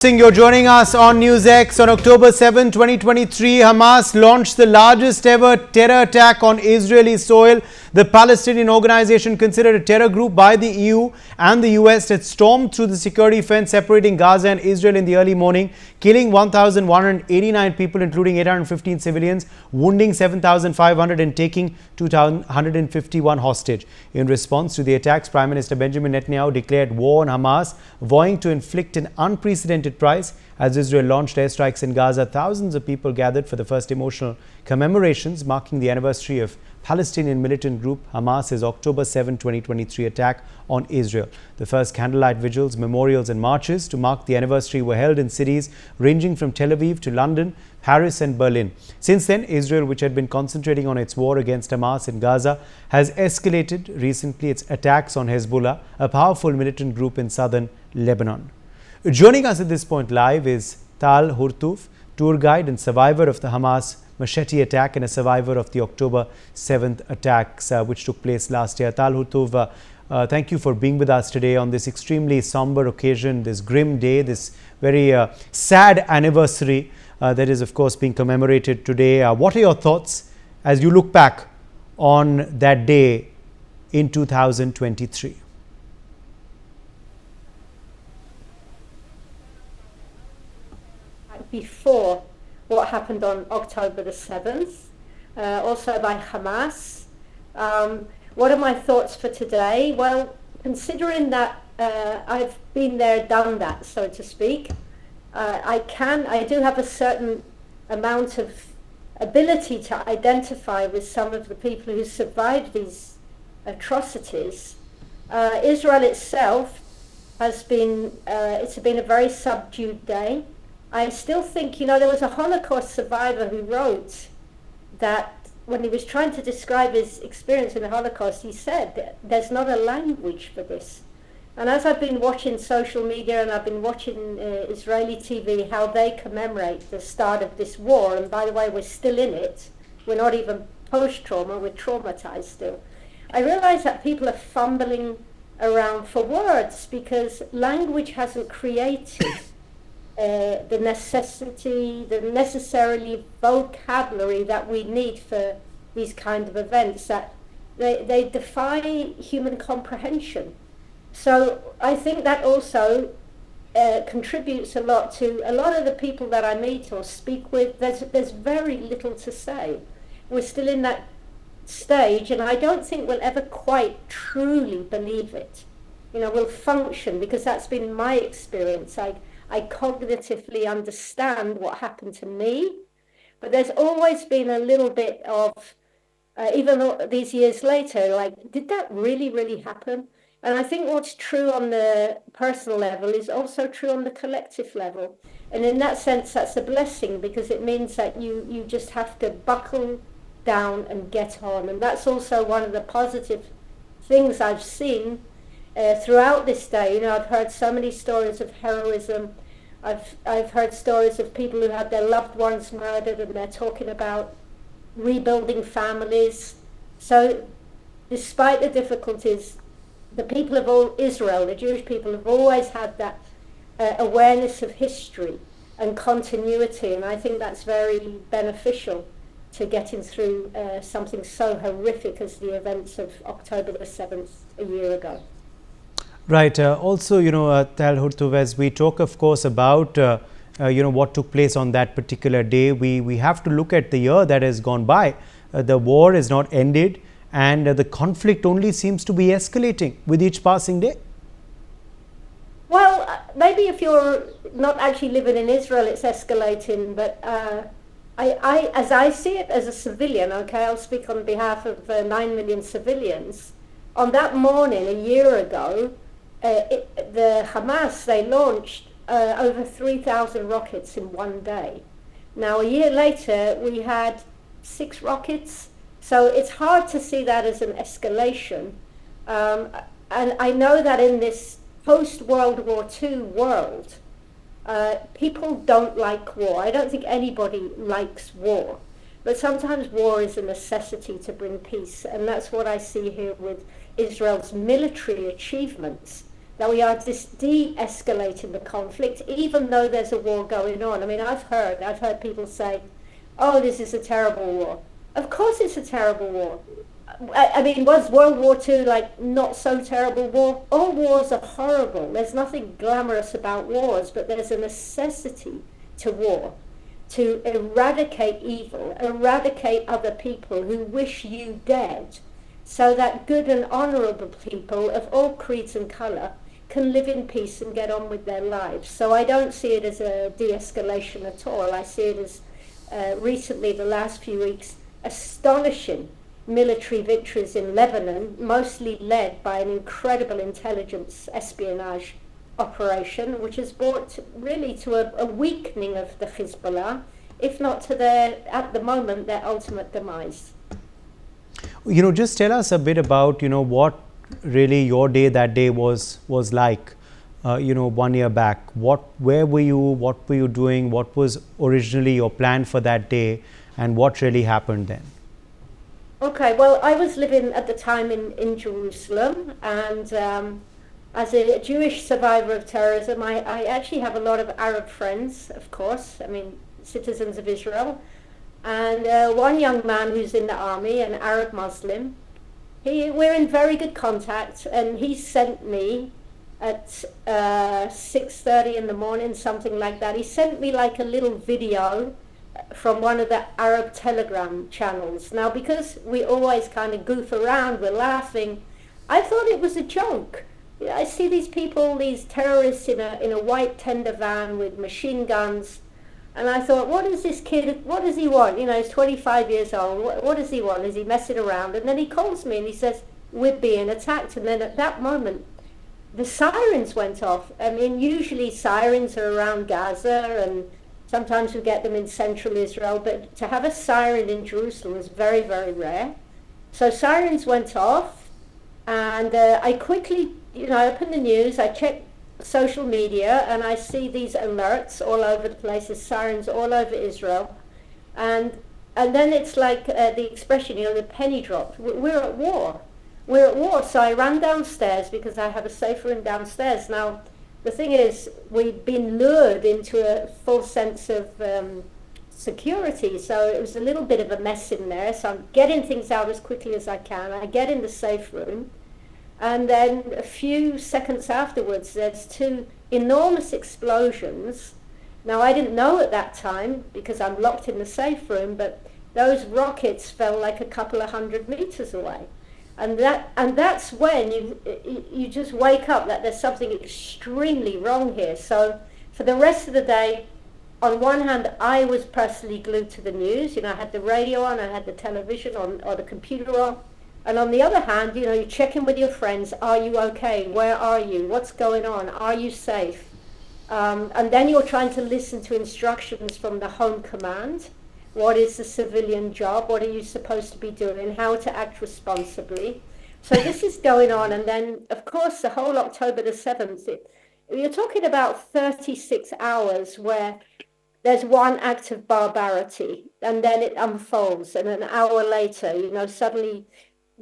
You're joining us on NewsX. On October 7, 2023, Hamas launched the largest ever terror attack on Israeli soil. The Palestinian organization, considered a terror group by the EU and the US, had stormed through the security fence separating Gaza and Israel in the early morning, killing 1,189 people, including 815 civilians, wounding 7,500 and taking 2,151 hostage. In response to the attacks, Prime Minister Benjamin Netanyahu declared war on Hamas, vowing to inflict an unprecedented price. As Israel launched airstrikes in Gaza, thousands of people gathered for the first emotional commemorations marking the anniversary of Palestinian militant group Hamas's October 7, 2023 attack on Israel. The first candlelight vigils, memorials and marches to mark the anniversary were held in cities ranging from Tel Aviv to London, Paris and Berlin. Since then, Israel, which had been concentrating on its war against Hamas in Gaza, has escalated recently its attacks on Hezbollah, a powerful militant group in southern Lebanon. Joining us at this point live is Tal Hurtuf, tour guide and survivor of the Hamas machete attack and a survivor of the October 7th attacks which took place last year. Tal Hurtuf, thank you for being with us today on this extremely somber occasion, this grim day, this very sad anniversary that is of course being commemorated today. What are your thoughts as you look back on that day in 2023? Before what happened on October the 7th, also by Hamas. What are my thoughts for today? Well, considering that I've been there, done that, so to speak, I do have a certain amount of ability to identify with some of the people who survived these atrocities. Israel itself has been, it's been a very subdued day. I still think, there was a Holocaust survivor who wrote that when he was trying to describe his experience in the Holocaust, he said, there's not a language for this. And as I've been watching social media and I've been watching Israeli TV, how they commemorate the start of this war, and by the way, we're still in it, we're not even post-trauma, we're traumatized still. I realize that people are fumbling around for words because language hasn't created the necessarily vocabulary that we need for these kind of events, that they defy human comprehension. So I think that also contributes a lot to a lot of the people that I meet or speak with. There's very little to say. We're still in that stage, and I don't think we'll ever quite truly believe it. We'll function, because that's been my experience. I cognitively understand what happened to me, but there's always been a little bit of, even though these years later, like, did that really, really happen? And I think what's true on the personal level is also true on the collective level. And in that sense, that's a blessing, because it means that you just have to buckle down and get on. And that's also one of the positive things I've seen throughout this day. I've heard so many stories of heroism. I've heard stories of people who had their loved ones murdered, and they're talking about rebuilding families. So despite the difficulties, the people of Israel, the Jewish people, have always had that awareness of history and continuity, and I think that's very beneficial to getting through something so horrific as the events of October the 7th a year ago. Right. Also, Tal Hurtuf, as we talk, of course, about, what took place on that particular day, we have to look at the year that has gone by. The war is not ended, and the conflict only seems to be escalating with each passing day. Well, maybe if you're not actually living in Israel, it's escalating. But as I see it as a civilian, okay, I'll speak on behalf of 9 million civilians. On that morning a year ago, the Hamas, they launched over 3,000 rockets in one day. Now, a year later, we had 6 rockets. So it's hard to see that as an escalation. And I know that in this post-World War II world, people don't like war. I don't think anybody likes war. But sometimes war is a necessity to bring peace. And that's what I see here with Israel's military achievements. that we are de-escalating the conflict, even though there's a war going on. I mean, I've heard people say, oh, this is a terrible war. Of course it's a terrible war. I mean, was World War II like not so terrible war? All wars are horrible. There's nothing glamorous about wars, but there's a necessity to war to eradicate evil, eradicate other people who wish you dead, so that good and honorable people of all creeds and color can live in peace and get on with their lives. So I don't see it as a de-escalation at all. I see it as recently, the last few weeks, astonishing military victories in Lebanon, mostly led by an incredible intelligence espionage operation, which has brought really to a weakening of the Hezbollah, if not to at the moment, their ultimate demise. Just tell us a bit about, what really your day that day was like, 1 year back. Where were you? What were you doing? What was originally your plan for that day? And what really happened then? Okay, well, I was living at the time in Jerusalem, and as a Jewish survivor of terrorism, I actually have a lot of Arab friends, of course, I mean, citizens of Israel. And one young man who's in the army, an Arab Muslim, we're in very good contact, and he sent me at 6:30 in the morning, something like that. He sent me like a little video from one of the Arab Telegram channels. Now, because we always kind of goof around, we're laughing, I thought it was a joke. I see these people, these terrorists in a white tender van with machine guns, and I thought, what is this kid, what does he want? He's 25 years old, what does he want? Is he messing around? And then he calls me and he says, we're being attacked. And then at that moment, the sirens went off. I mean, usually sirens are around Gaza, and sometimes we get them in central Israel, but to have a siren in Jerusalem is very, very rare. So sirens went off, and I quickly, open the news, I check social media, and I see these alerts all over the place, the sirens all over Israel, and then it's like the expression, the penny dropped. We're at war. We're at war. So I ran downstairs because I have a safe room downstairs. Now, the thing is, we've been lured into a full sense of security, so it was a little bit of a mess in there. So I'm getting things out as quickly as I can. I get in the safe room, and then a few seconds afterwards, there's two enormous explosions. Now, I didn't know at that time because I'm locked in the safe room, but those rockets fell like a couple of 100 meters away. And that's when you just wake up that there's something extremely wrong here. So for the rest of the day, on one hand, I was personally glued to the news. I had the radio on, I had the television on, or the computer on. And on the other hand, you check in with your friends. Are you okay? Where are you? What's going on? Are you safe? And then you're trying to listen to instructions from the home command. What is the civilian job? What are you supposed to be doing? How to act responsibly? So this is going on. And then, of course, the whole October the 7th, you're talking about 36 hours where there's one act of barbarity, and then it unfolds. And an hour later, suddenly,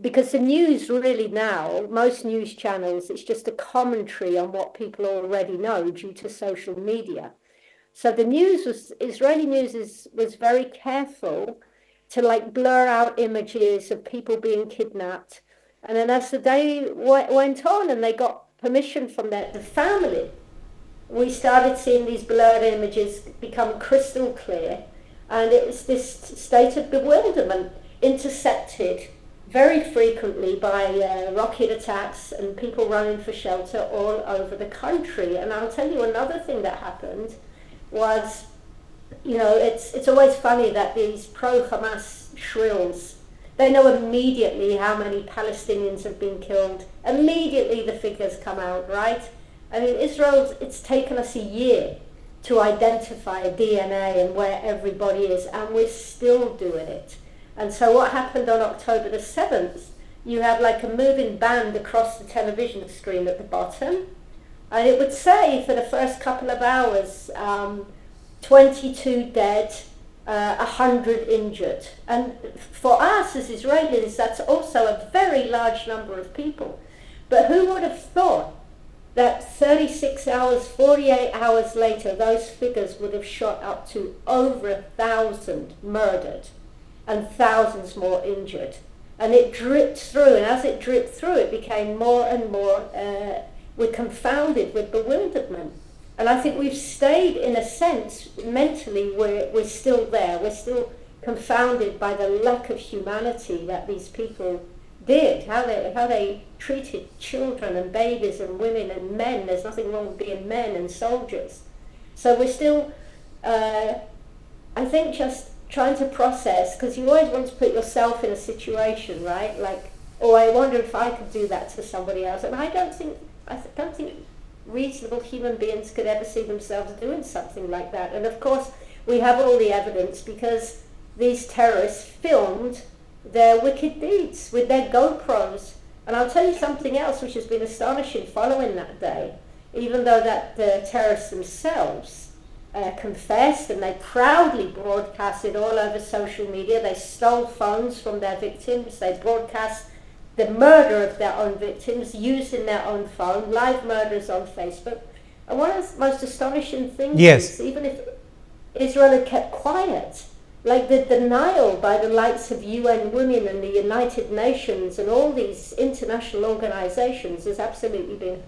because the news really now, most news channels, it's just a commentary on what people already know due to social media. So the Israeli news was very careful to blur out images of people being kidnapped. And then as the day went on and they got permission from the family, we started seeing these blurred images become crystal clear. And it's this state of bewilderment intercepted very frequently by rocket attacks and people running for shelter all over the country. And I'll tell you another thing that happened was, it's always funny that these pro-Hamas shrills, they know immediately how many Palestinians have been killed. Immediately the figures come out, right? I mean, it's taken us a year to identify DNA and where everybody is, and we're still doing it. And so what happened on October the 7th, you have like a moving band across the television screen at the bottom, and it would say for the first couple of hours, 22 dead, 100 injured. And for us as Israelis, that's also a very large number of people. But who would have thought that 36 hours, 48 hours later, those figures would have shot up to over 1,000 murdered and thousands more injured. And it dripped through, and as it dripped through, it became more and more, we're confounded with bewilderment. And I think we've stayed, in a sense, mentally, we're still there. We're still confounded by the lack of humanity that these people did, how they treated children and babies and women and men. There's nothing wrong with being men and soldiers. So we're still, I think, just trying to process, because you always want to put yourself in a situation, right? Like, oh, I wonder if I could do that to somebody else. And I don't think reasonable human beings could ever see themselves doing something like that. And of course, we have all the evidence, because these terrorists filmed their wicked deeds with their GoPros. And I'll tell you something else which has been astonishing following that day. Even though that the terrorists themselves confessed, and they proudly broadcasted all over social media, they stole phones from their victims, they broadcast the murder of their own victims using their own phone, live murders on Facebook. And one of the most astonishing things is, even if Israel had kept quiet, like the denial by the likes of UN Women and the United Nations and all these international organizations has absolutely been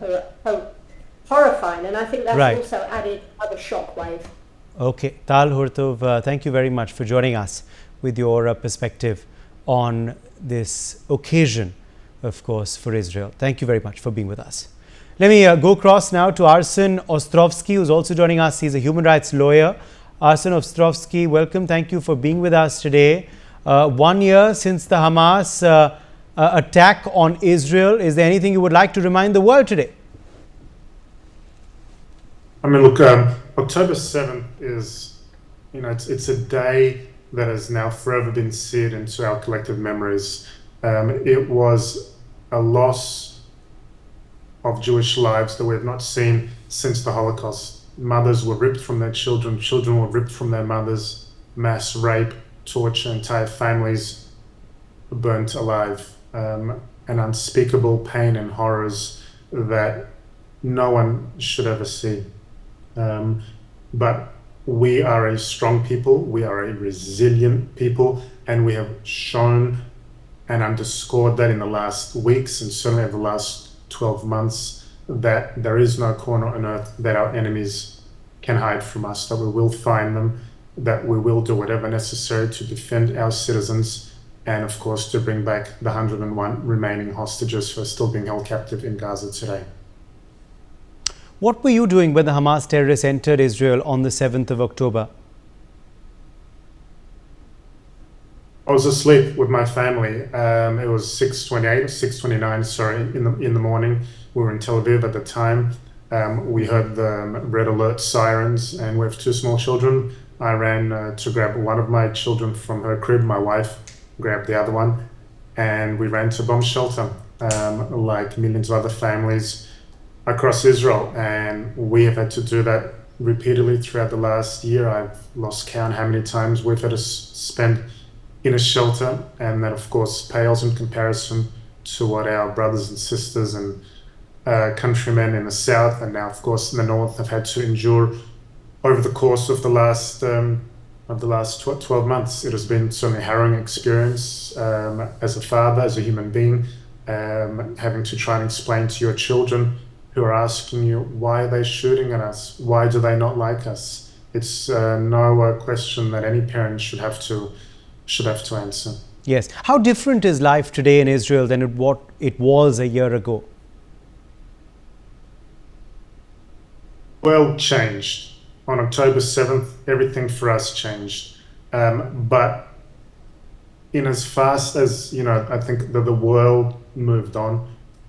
horrifying. And I think that's also added another shockwave. Okay, Tal Hurtov, thank you very much for joining us with your perspective on this occasion, of course, for Israel. Thank you very much for being with us. Let me go across now to Arson Ostrovski, who's also joining us. He's a human rights lawyer. Arson Ostrovski, welcome. Thank you for being with us today. 1 year since the Hamas attack on Israel. Is there anything you would like to remind the world today? I mean, look, October 7th is, it's a day that has now forever been seared into our collective memories. It was a loss of Jewish lives that we have not seen since the Holocaust. Mothers were ripped from their children, children were ripped from their mothers, mass rape, torture, entire families burnt alive, an unspeakable pain and horrors that no one should ever see. But we are a strong people, we are a resilient people, and we have shown and underscored that in the last weeks and certainly over the last 12 months that there is no corner on earth that our enemies can hide from us, that we will find them, that we will do whatever necessary to defend our citizens, and of course to bring back the 101 remaining hostages who are still being held captive in Gaza today. What were you doing when the Hamas terrorists entered Israel on the 7th of October? I was asleep with my family. It was 6:28, 6:29, sorry, in the morning. We were in Tel Aviv at the time. We heard the red alert sirens, and we have two small children. I ran to grab one of my children from her crib. My wife grabbed the other one, and we ran to a bomb shelter, like millions of other families across Israel. And we have had to do that repeatedly throughout the last year. I've lost count how many times we've had to spend in a shelter, and that of course pales in comparison to what our brothers and sisters and countrymen in the south and now of course in the north have had to endure over the course of the last 12 months. It has been certainly a harrowing experience as a father, as a human being, having to try and explain to your children who are asking you, why are they shooting at us? Why do they not like us? It's no question that any parent should have to answer. Yes. How different is life today in Israel than what it was a year ago? Well, changed. On October 7th, everything for us changed. But in as fast as, I think that the world moved on,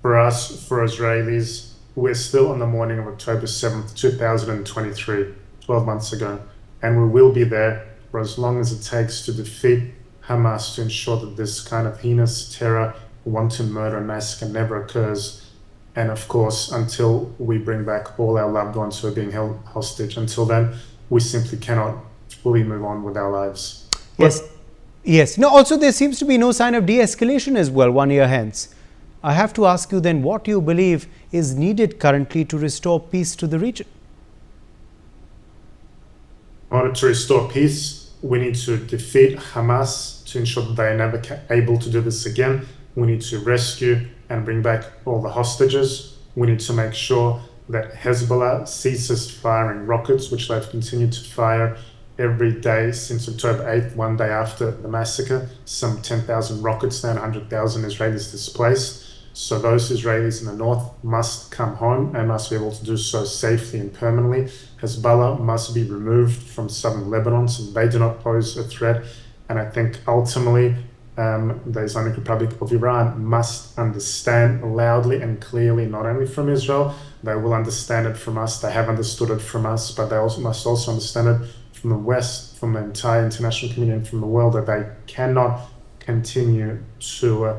for us, for Israelis, we're still on the morning of October 7th, 2023, 12 months ago. And we will be there for as long as it takes to defeat Hamas, to ensure that this kind of heinous terror, wanton murder, massacre never occurs. And of course, until we bring back all our loved ones who are being held hostage, until then, we simply cannot fully move on with our lives. Yes. Yes. No, also there seems to be no sign of de-escalation as well 1 year hence. I have to ask you then, what do you believe is needed currently to restore peace to the region? In order to restore peace, we need to defeat Hamas to ensure that they are never able to do this again. We need to rescue and bring back all the hostages. We need to make sure that Hezbollah ceases firing rockets, which they've continued to fire every day since October 8th, one day after the massacre. Some 10,000 rockets now and 100,000 Israelis displaced. So those Israelis in the north must come home and must be able to do so safely and permanently. Hezbollah must be removed from southern Lebanon so they do not pose a threat. And I think ultimately the Islamic Republic of Iran must understand loudly and clearly, not only from Israel, they will understand it from us, they have understood it from us, but they must also understand it from the West, from the entire international community and from the world, that they cannot continue to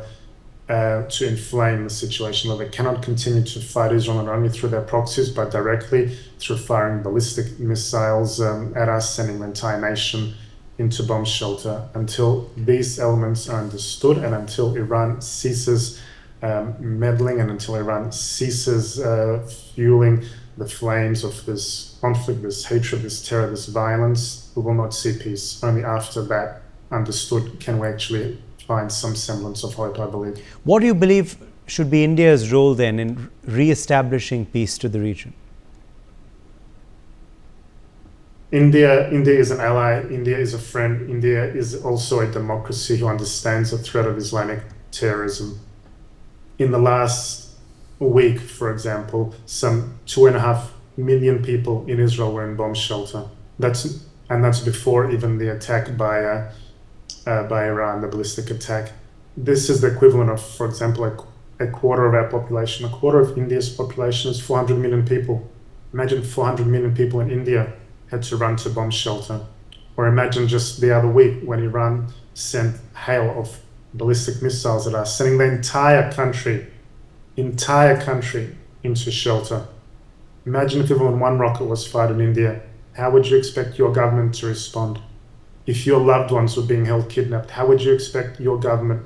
inflame the situation, that they cannot continue to fight Israel not only through their proxies, but directly through firing ballistic missiles at us, sending the entire nation into bomb shelter. Until these elements are understood and until Iran ceases meddling and until Iran ceases fueling the flames of this conflict, this hatred, this terror, this violence, we will not see peace. Only after that understood can we actually find some semblance of hope, I believe. What do you believe should be India's role then in re-establishing peace to the region? India is an ally, India is a friend, India is also a democracy who understands the threat of Islamic terrorism. In the last week, for example, some 2.5 million people in Israel were in bomb shelter. That's before even the attack by Iran, the ballistic attack. This is the equivalent of, for example, a quarter of our population. A quarter of India's population is 400 million people. Imagine 400 million people in India had to run to bomb shelter. Or imagine just the other week when Iran sent hail of ballistic missiles at us, sending the entire country into shelter. Imagine if even one rocket was fired in India. How would you expect your government to respond? If your loved ones were being held kidnapped, how would you expect your government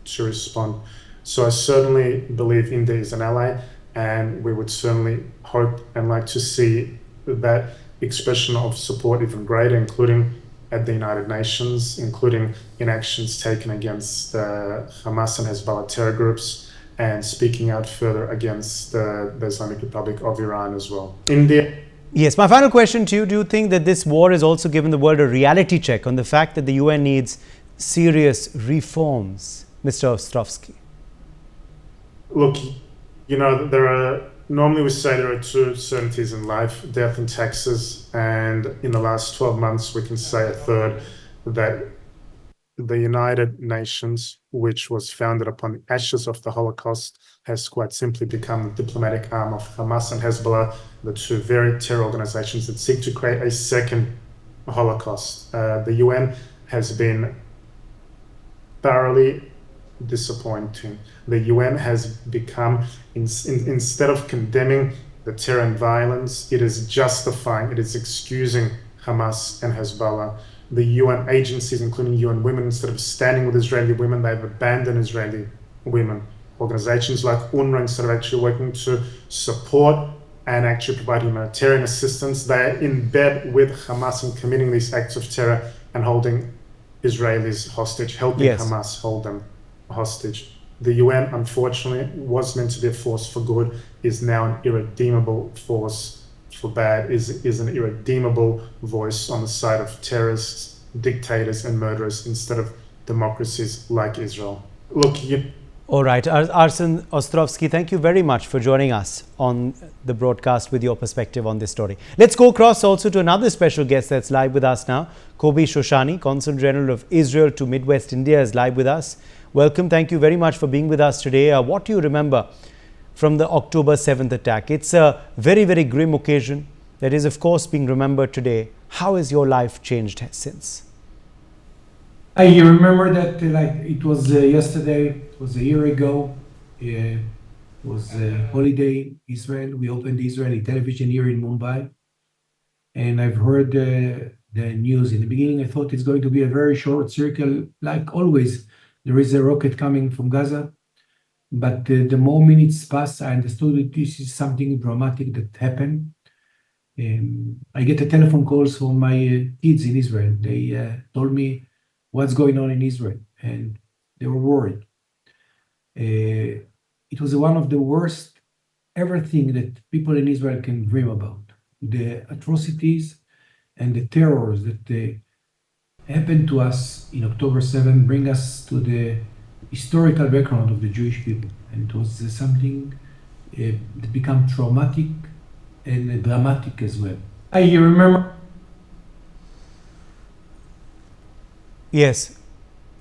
to respond? So I certainly believe India is an ally, and we would certainly hope and like to see that expression of support even greater, including at the United Nations, including in actions taken against Hamas and Hezbollah terror groups, and speaking out further against the Islamic Republic of Iran as well. India. Yes, my final question to you, do you think that this war has also given the world a reality check on the fact that the UN needs serious reforms, Mr. Ostrovski? Look, normally we say there are two certainties in life, death and taxes, and in the last 12 months we can say a third, that the United Nations, which was founded upon the ashes of the Holocaust, has quite simply become the diplomatic arm of Hamas and Hezbollah, the two very terror organizations that seek to create a second Holocaust. The UN has been thoroughly disappointing. The UN has become, instead of condemning the terror and violence, it is justifying, it is excusing Hamas and Hezbollah. The UN agencies, including UN Women, instead of standing with Israeli women, they've abandoned Israeli women. Organizations like UNRWA, instead of actually working to support and actually provide humanitarian assistance, they are in bed with Hamas and committing these acts of terror and holding Israelis hostage, helping Hamas hold them hostage. The UN, unfortunately, was meant to be a force for good, is now an irredeemable force for bad, is an irredeemable voice on the side of terrorists, dictators and murderers instead of democracies like Israel. Look, all right, Arson Ostrovski, thank you very much for joining us on the broadcast with your perspective on this story. Let's go across also to another special guest that's live with us now. Kobi Shoshani, Consul General of Israel to Midwest India, is live with us. Welcome. Thank you very much for being with us today. What do you remember from the October 7th attack? It's a very, very grim occasion that is, of course, being remembered today. How has your life changed since? I remember that like it was yesterday, it was a year ago. It was a holiday in Israel. We opened Israeli television here in Mumbai. And I've heard the news. In the beginning, I thought it's going to be a very short circle. Like always, there is a rocket coming from Gaza. But the more minutes passed, I understood that this is something dramatic that happened. I get a telephone calls from my kids in Israel. They told me what's going on in Israel, and they were worried. It was one of the worst ever thing that people in Israel can dream about. The atrocities and the terrors that happened to us in October 7 bring us to the historical background of the Jewish people. And it was something that became traumatic and dramatic as well. I remember. Yes.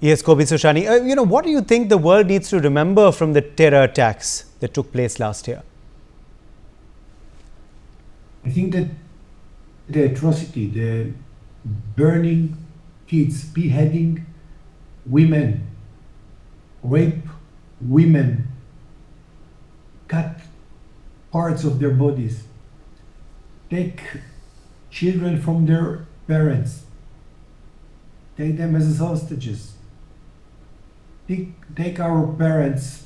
Yes, Kobi Shoshani. What do you think the world needs to remember from the terror attacks that took place last year? I think that the atrocity, the burning kids, beheading women, rape women, cut parts of their bodies, take children from their parents, take them as hostages, take our parents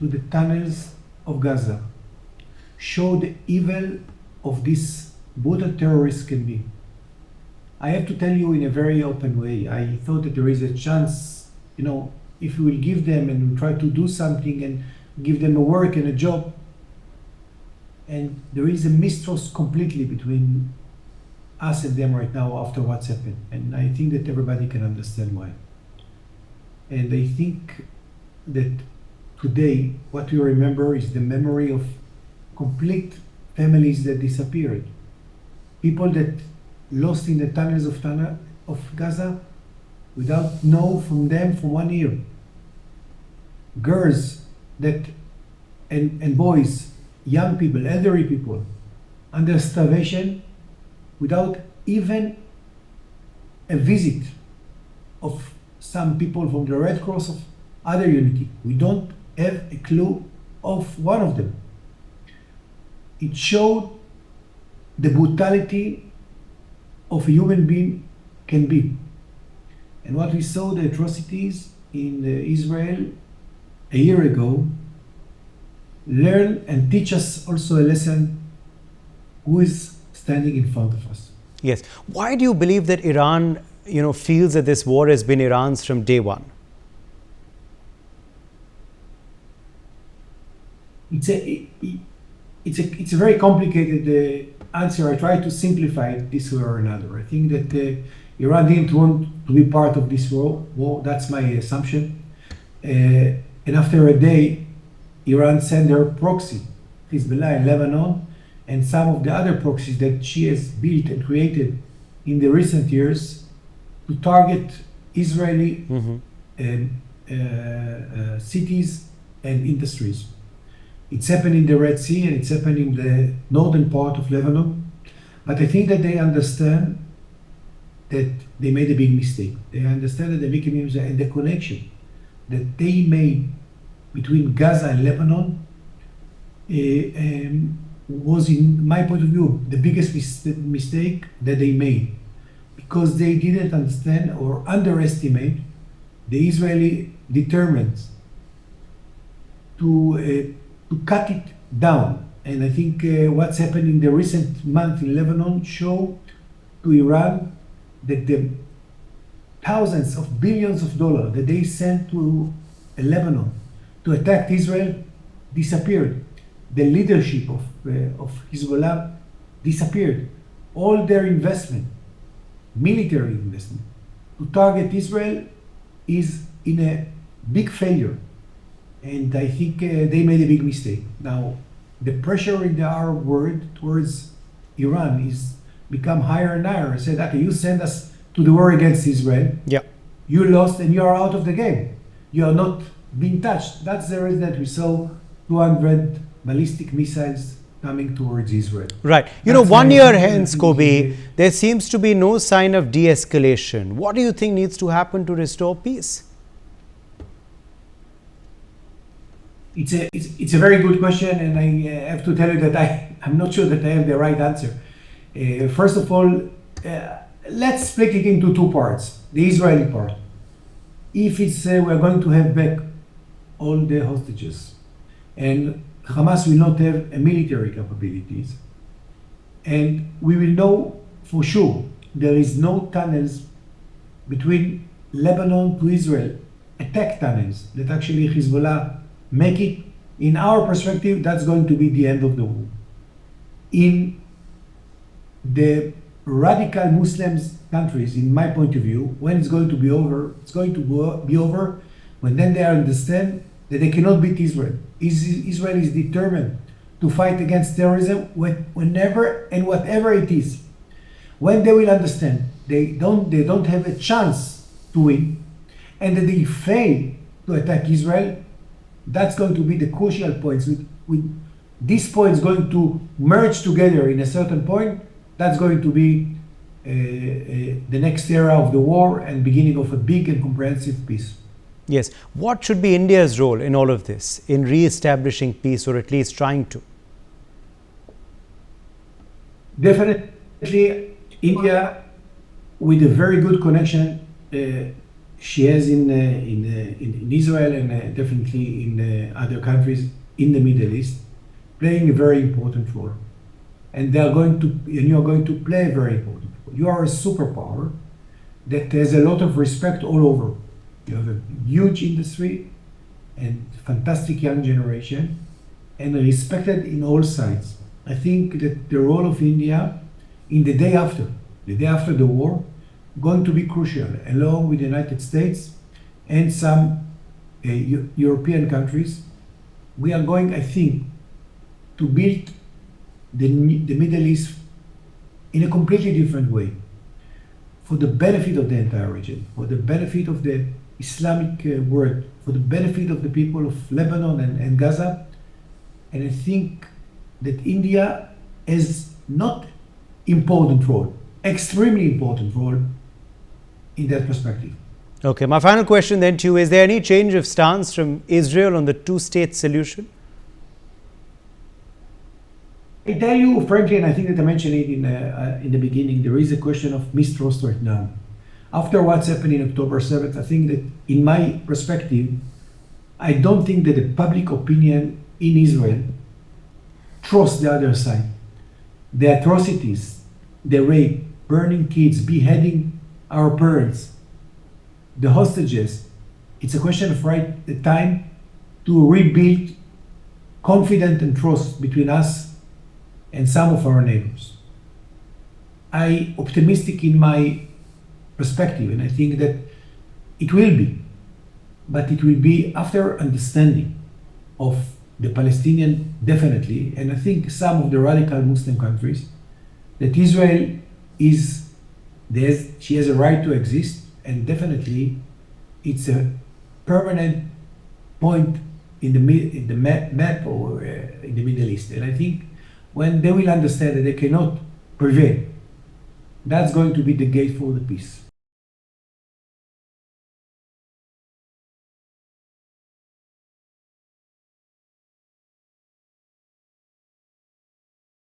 to the tunnels of Gaza, show the evil of this brutal terrorists can be. I have to tell you in a very open way, I thought that there is a chance, if we will give them and we try to do something and give them a work and a job, and there is a mistrust completely between us and them right now after what's happened. And I think that everybody can understand why. And I think that today, what we remember is the memory of complete families that disappeared. People that lost in the tunnels of Gaza without know from them for 1 year. Girls that and boys, young people, elderly people, under starvation, without even a visit of some people from the Red Cross of other unity. We don't have a clue of one of them. It showed the brutality of a human being can be. And what we saw, the atrocities in Israel a year ago, learn and teach us also a lesson who is standing in front of us. Yes. Why do you believe that Iran, feels that this war has been Iran's from day one? It's a very complicated answer. I try to simplify it this way or another. I think that Iran didn't want to be part of this war. That's my assumption. And after a day, Iran sent their proxy, Hezbollah in Lebanon, and some of the other proxies that she has built and created in the recent years to target Israeli cities and industries. It's happened in the Red Sea and it's happened in the northern part of Lebanon. But I think that they understand that they made a big mistake. They understand that they make a mistake, and the connection that they made between Gaza and Lebanon was, in my point of view, the biggest mistake that they made, because they didn't understand or underestimate the Israeli determinants to cut it down. And I think what's happened in the recent month in Lebanon show to Iran that the thousands of billions of dollars that they sent to Lebanon to attack Israel disappeared. The leadership of Hezbollah disappeared. All their investment, military investment, to target Israel is in a big failure. And I think they made a big mistake. Now, the pressure in the Arab world towards Iran is become higher and higher. I said, okay, you send us to the war against Israel. Yeah. You lost and you are out of the game. You are not being touched. That's the reason that we saw 200 ballistic missiles coming towards Israel. Right. 1 year hence, Kobi, there seems to be no sign of de-escalation. What do you think needs to happen to restore peace? It's a very good question, and I have to tell you that I'm not sure that I have the right answer. First of all, let's split it into two parts. The Israeli part. If it's we're going to have back all the hostages. And Hamas will not have a military capabilities. And we will know for sure there is no tunnels between Lebanon to Israel, attack tunnels that actually Hezbollah make it. In our perspective, that's going to be the end of the war. In the radical Muslims countries, in my point of view, when it's going to be over, it's going to be over when then they understand that they cannot beat Israel. Israel is determined to fight against terrorism whenever and whatever it is. When they will understand they don't have a chance to win, and that they fail to attack Israel, that's going to be the crucial points. With these points going to merge together in a certain point, that's going to be the next era of the war and beginning of a big and comprehensive peace. Yes. What should be India's role in all of this, in re-establishing peace, or at least trying to? Definitely, India, with a very good connection she has in Israel and definitely in other countries in the Middle East, playing a very important role. And you are going to play a very important role. You are a superpower that has a lot of respect all over. You have a huge industry and fantastic young generation, and respected in all sides. I think that the role of India in the day after the war, going to be crucial, along with the United States and some European countries. We are going, I think, to build the Middle East in a completely different way, for the benefit of the entire region, for the benefit of the Islamic world, for the benefit of the people of Lebanon and Gaza. And I think that India has not important role, extremely important role in that perspective. Okay, my final question then to you, is there any change of stance from Israel on the two-state solution? I tell you frankly, and I think that I mentioned it in the beginning, there is a question of mistrust right now. After what's happened in October 7th, I think that in my perspective, I don't think that the public opinion in Israel trusts the other side. The atrocities, the rape, burning kids, beheading our parents, the hostages, it's a question of right time to rebuild confidence and trust between us and some of our neighbors. I'm optimistic in my perspective, and I think that it will be, but it will be after understanding of the Palestinian, definitely, and I think some of the radical Muslim countries, that Israel she has a right to exist, and definitely it's a permanent point in the map or in the Middle East. And I think when they will understand that they cannot prevail, that's going to be the gate for the peace.